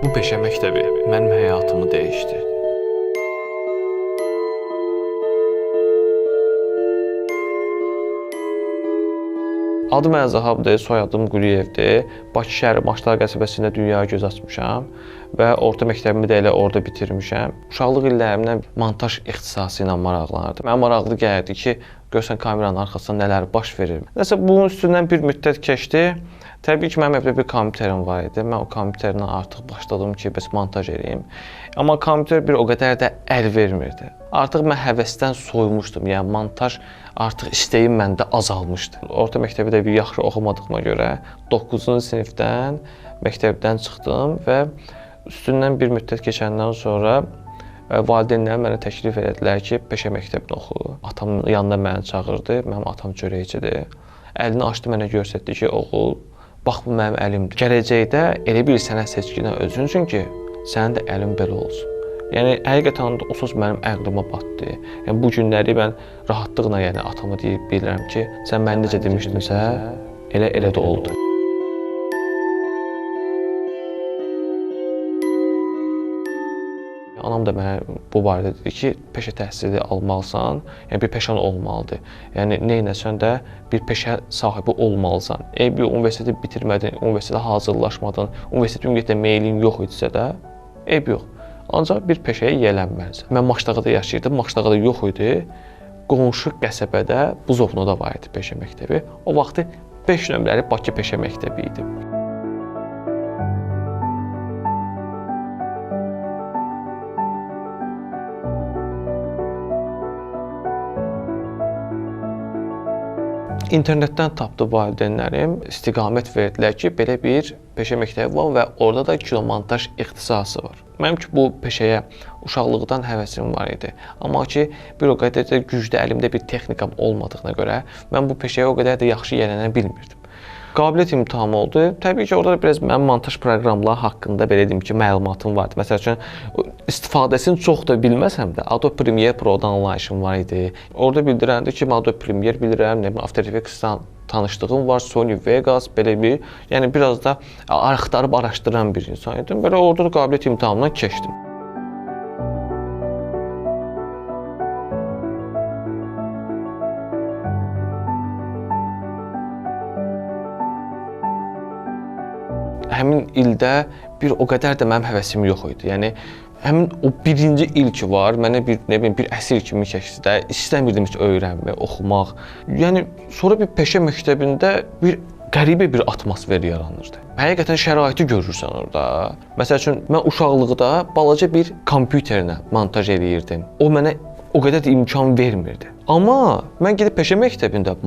Bu peşə məktəbi mənim həyatımı dəyişdi. Adım Əlizahabdır, soyadım Quliyevdir. Bakı şəhəri Maçlar qəsəbəsində dünyaya göz açmışam və orta məktəbimi də elə orada bitirmişəm. Uşaqlıq illərimdən montaj ixtisası ilə maraqlanırdım. Mənə maraqlı gəlirdi ki, görsən kameranın arxasında nələr baş verir. Nəsə bunun üstündən bir müddət keçdi. Təbii ki, mənim evdə bir kompüterim var idi. Mən o kompüterlə artıq başladım ki, bəs montaj edeyim. Amma kompüter bir o qədər də əl vermirdi. Artıq mən həvəsdən soyumuşdum. Yəni montaj artıq istəyim məndə azalmışdı. Orta məktəbi də bir yaxşı oxumadığıma görə 9-cu sinifdən məktəbdən çıxdım və üstündən bir müddət keçəndən sonra valideynlərim mənə təklif elədilər ki, peşə məktəbini oxu. Atam yanında məni çağırdı. Mənim atam çörəkçidir. Əlini açdı, mənə göstərdi ki, oğul, bax bu mənim əlimdir. Gələcəkdə elə bir sənət seçkinə özün üçün ki, sənin də əlin belə olsun. Yəni həqiqətən o söz mənim ağlıma batdı. Yəni bu günləri mən rahatlıqla atama deyib bilirəm ki, sən mənə necə demişdinsə, elə də oldu. Anam da mənə bu barədə dedi ki, peşə təhsili almalısan, yəni bir peşən olmalıdır. Yəni neynəsən də bir peşə sahibi olmalısan. Bir universiteti bitirmədin, universitetə hazırlaşmadın, universitet ümumiyyətlə meylin yox idisə də, yox. Ancaq bir peşəyə yiyələnməlisən. Mən Maçdağda yaşayırdım, Maçdağda yox idi. Qonşu qəsəbədə Buzovnada var idi peşə məktəbi. O vaxtı 5 nömrəli Bakı peşə məktəbi idi. İnternetdən tapdı valideynlərim, istiqamət verdilər ki, belə bir peşə məktəbi var və orada da kinomontaj ixtisası var. Mənim ki, bu peşəyə uşaqlıqdan həvəsim var idi. Amma ki, bir o qədər də güclü əlimdə bir texnikam olmadığına görə mən bu peşəyə o qədər də yaxşı yiyələnə bilmirdim. Qabiliyyət imtahanı oldu. Təbii ki, orada da biraz mənim montaj proqramları haqqında belə deyim ki, məlumatım vardı. Məsəl üçün, istifadəsini çox da bilməsəm də, Adobe Premiere Pro-dan anlayışım var idi. Orada bildirəndi ki, Adobe Premiere bilirəm, After Effects-dan tanışdığım var, Sony Vegas, belə bir, yəni biraz da axtarıb araşdıran bir insan idim. Belə orada da qabiliyyət imtahanından keçdim. Həmin ildə bir o qədər də mənim həvəsim yox idi. Yəni həmin o birinci il ki var, mənə bir əsir kimi keçdi də, istəmirdim heç öyrənmək, oxumaq. Yəni sonra bir peşə məktəbində bir qəribə bir atmosfer yaranırdı. Həqiqətən şəraiti görürsən orada. Məsəl üçün mən uşaqlıqda balaca bir kompüterlə montaj eləyirdim. O mənə o qədər də imkan vermirdi. Amma mən gedib peşə məktəbində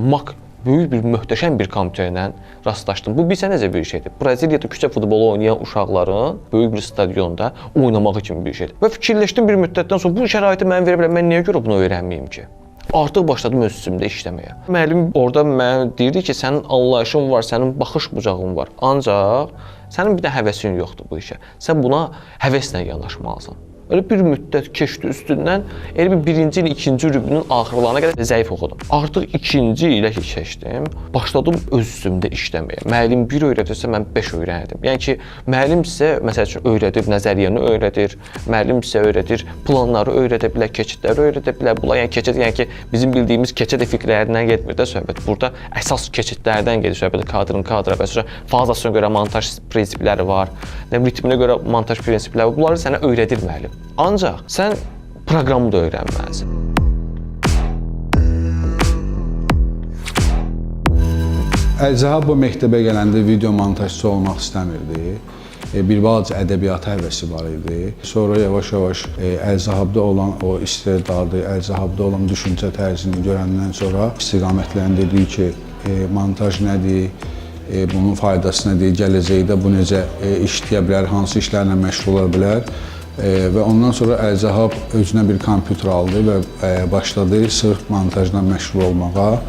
böyük bir, möhtəşəm bir kompüterlə rastlaşdım. Bu bilsə necə bir şeydir. Braziliyada küçə futbolu oynayan uşaqların böyük bir stadionda oynamağı kimi bir şeydir. Və fikirləşdim bir müddətdən sonra bu şəraiti mənə verə bilər, mən niyə görə bunu öyrənməyim ki? Artıq başladım öz üstümdə işləməyə. Müəllim orada mənə deyirdi ki, sənin anlayışın var, sənin baxış bucağın var. Ancaq sənin bir də həvəsin yoxdur bu işə. Sən buna həvəslə yanaşmalısan. Öyle bir müddət keçdi üstündən, elə bir birinci il, ikinci rübünün axırlarına qədər zəif oxudum. Artıq ikinci ilə ki keçdim, başladım öz üstümdə işləməyə. Müəllim 1 öyrədirsə, mən 5 öyrənirdim. Yəni ki, müəllim sizə, məsəl üçün, öyrədir, nəzəriyyəni öyrədir, müəllim sizə öyrədir, planları öyrədə bilər, keçidləri öyrədə bilər. Bunlar, yəni keçid, yəni ki, bizim bildiyimiz keçid effektlərindən getmir də söhbət. Burada əsas keçidlərdən gedir söhbət, kadrın kadra və sonra fazasına görə montaj prinsipləri var, ritminə görə montaj prinsipləri var. Bunları sənə öyrədir müəllim. Ancaq sən proqramı da öyrənməlisən. Əlizaha bu məktəbə gələndə video montajçısı olmaq istəmirdi. Bir balaca ədəbiyyata həvəsi var idi. Sonra yavaş-yavaş Əlizahabda olan o istedadı, Əlizahabda olan düşüncə tərzini görəndən sonra istiqamətləndirdi ki, montaj nədir, bunun faydası nədir, gələcəkdə bu necə işləyə bilər, hansı işlərlə məşğul ola bilər. Və ondan sonra Əzahab özünə bir kompüter aldı və başladı sırf montajla məşğul olmağa.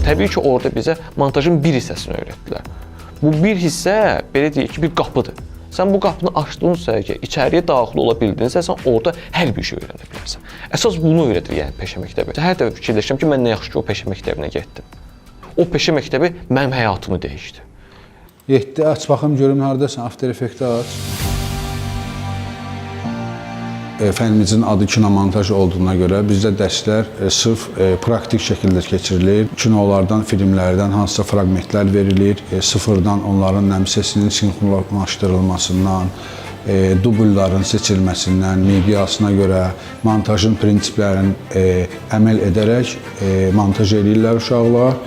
Təbii ki, orada bizə montajın bir hissəsini öyrətdilər. Bu bir hissə, belə deyək ki, bir qapıdır. Sən bu qapını açdınsa, içəriyə daxil ola bildinsə, sən orada hər bir şey öyrənə bilərsən. Əsas bunu öyrədir, yəni peşə məktəbi. Hər dəfə fikirləşirəm ki, mən nə yaxşı ki, o peşə məktəbinə getdim. O peşə məktəbi mənim həyatımı dəyişdi. 7 aç baxım görüm hardasan, After Effects aç. Fənimizin adı kinomontaj olduğuna görə bizdə dərslər sırf praktik şəkildə keçirilir. Kinolardan, filmlərdən hansısa fraqmentlər verilir. Sıfırdan onların nəmsəsinin sinxronlaşdırılmasından, dublların seçilməsindən, mediasına görə montajın prinsiplərini əməl edərək montaj edirlər uşaqlar.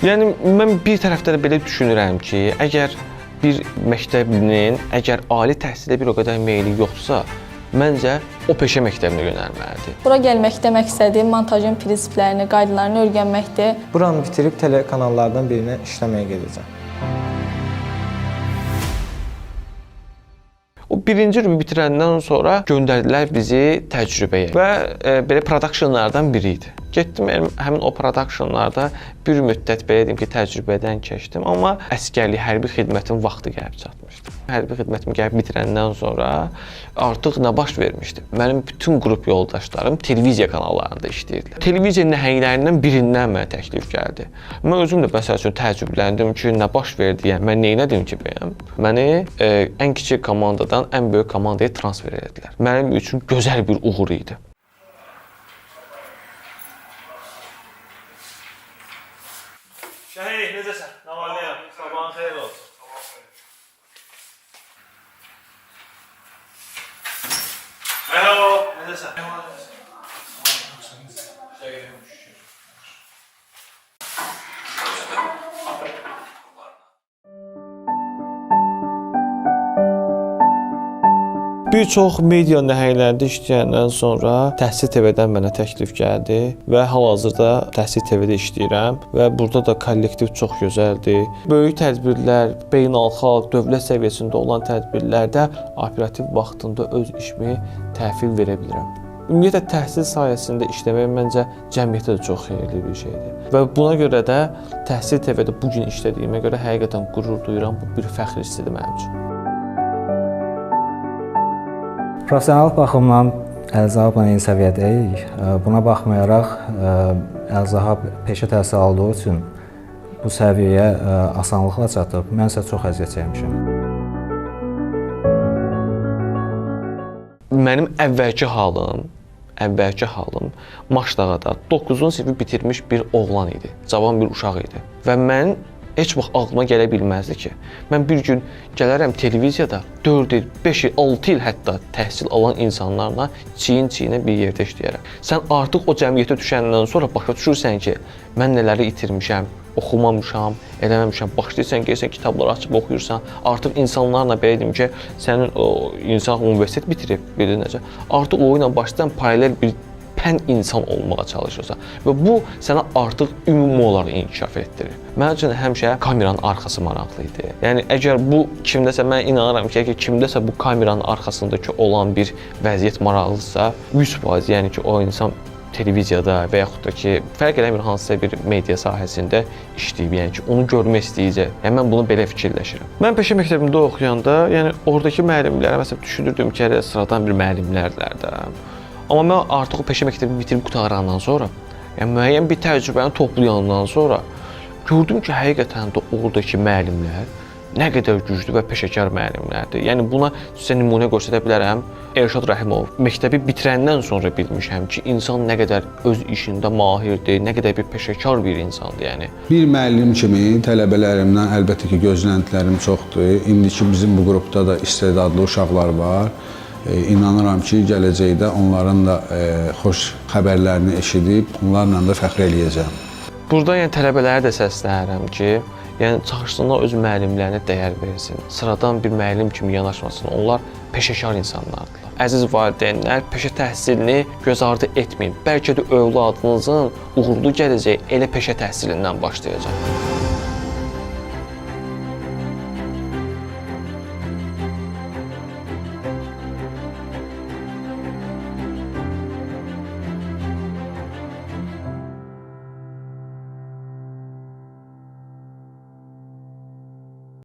Yəni mən bir tərəfdən də belə düşünürəm ki, əgər bir məktəblinin ali təhsilə bir o qədər meyli yoxdursa, məncə o peşə məktəbinə yönəlməlidir. Bura gəlməkdə məqsədi montajın prinsiplərini, qaydalarını öyrənməkdir. Buranı bitirib telekanallardan birinə işləməyə gedəcəm. O birinci ilimi bitirəndən sonra göndərdilər bizi təcrübəyə və belə productionlardan biri idi. Getdim, həmin o productionlarda bir müddət belə deyim ki, təcrübədən keçdim, amma əsgərlik, hərbi xidmətin vaxtı gəlib çatmışdı. Hərbi xidmətimi gəlib bitirəndən sonra artıq nə baş vermişdi? Mənim bütün qrup yoldaşlarım televiziya kanallarında işləyirdilər. Televiziya nəhənglərindən birindən mənə təklif gəldi. Mən özüm də məsəl üçün təəccübləndim ki, nə baş verdi, yəni mən neylədim ki, bəyəm? Məni ən kiçik komandadan ən böyük komandaya transfer etdilər. Mənim üçün gözəl bir uğur idi. Şəhid, necəsən? Nə var, nə yox? Sabahın xeyir olsun. Merhaba, necəsən? Bir çox media nəhənglərində işləyəndən sonra Təhsil TV-dən mənə təklif gəldi və hal-hazırda Təhsil TV-də işləyirəm və burada da kollektiv çox gözəldir. Böyük tədbirlər, beynəlxalq, dövlət səviyyəsində olan tədbirlərdə operativ vaxtında öz işimi təhvil verə bilirəm. Ümumiyyətlə təhsil sayəsində işləmək məncə cəmiyyətə də çox xeyirli bir şeydir. Və buna görə də Təhsil TV-də bu gün işlədiyimə görə həqiqətən qürur duyuram. Bu bir fəxr hissidir mənim üçün. Professional baxımdan Əlzahabla eyni səviyyədəyik. Buna baxmayaraq Əlzahab peşə təhsili aldığı üçün bu səviyyəyə asanlıqla çatıb. Mən isə çox əziyyət çəkmişəm. Mənim əvvəlki halım Maşdağada 9-cu sinfi bitirmiş bir oğlan idi. Cavan bir uşaq idi. Və mən heç vaxt ağlıma gələ bilməzdi ki, mən bir gün gələrəm televiziyada 4 il, 5 il, 6 il hətta təhsil alan insanlarla çiyin-çiyinə bir yerdə işləyərəm. Sən artıq o cəmiyyətə düşəndən sonra başa düşürsən ki, mən nələri itirmişəm, oxumamışam, eləməmişəm. Başlayırsan, gəlirsən, kitabları açıb oxuyursan, artıq insanlarla belə deyim ki, sənin o insan universitet bitirib, belə necə, artıq o ilə başlayan paralel bir pən insan olmağa çalışırsan və bu sənə artıq ümumi olaraq inkişaf etdirir. Mənim üçün həmişə kameranın arxası maraqlı idi. Yəni əgər bu kimdəsə, mən inanıram ki, əgər kimdəsə bu kameranın arxasındakı olan bir vəziyyət maraqlıdırsa, 100%, yəni ki, o insan televiziyada və yaxud da ki, fərq eləmir hansısa bir media sahəsində işləyib, yəni ki, onu görmək istəyəcək. Yəni mən bunu belə fikirləşirəm. Mən peşə məktəbində oxuyanda, yəni oradakı müəllimlərə məsələn düşünürdüm ki, elə sıradan bir müəllimlərdir də. Amma mən artıq o peşə məktəbini bitirib qutarandan sonra, yəni müəyyən bir təcrübəni toplayandan sonra gördüm ki, həqiqətən də oradakı müəllimlər nə qədər güclü və peşəkar müəllimlərdir. Yəni buna sizə nümunə göstərə bilərəm. Elşad Rəhimov məktəbi bitirəndən sonra bilmişəm ki, insan nə qədər öz işində mahirdir, nə qədər bir peşəkar bir insandır, yəni. Bir müəllim kimi tələbələrimdən əlbəttə ki, gözləntilərim çoxdur. İndiki bizim bu qrupda da istedadlı uşaqlar var. İnanıram ki, gələcəkdə onların da xoş xəbərlərini eşidib, onlarla da fəxr eləyəcəm. Burada yəni tələbələrə də səslənirəm ki, yəni çalışsınlar öz müəllimlərinə dəyər versin. Sıradan bir müəllim kimi yanaşmasın. Onlar peşəkar insanlardılar. Əziz valideynlər, peşə təhsilini göz ardı etməyin. Bəlkə də övladınızın uğurlu gələcəyi elə peşə təhsilindən başlayacaq.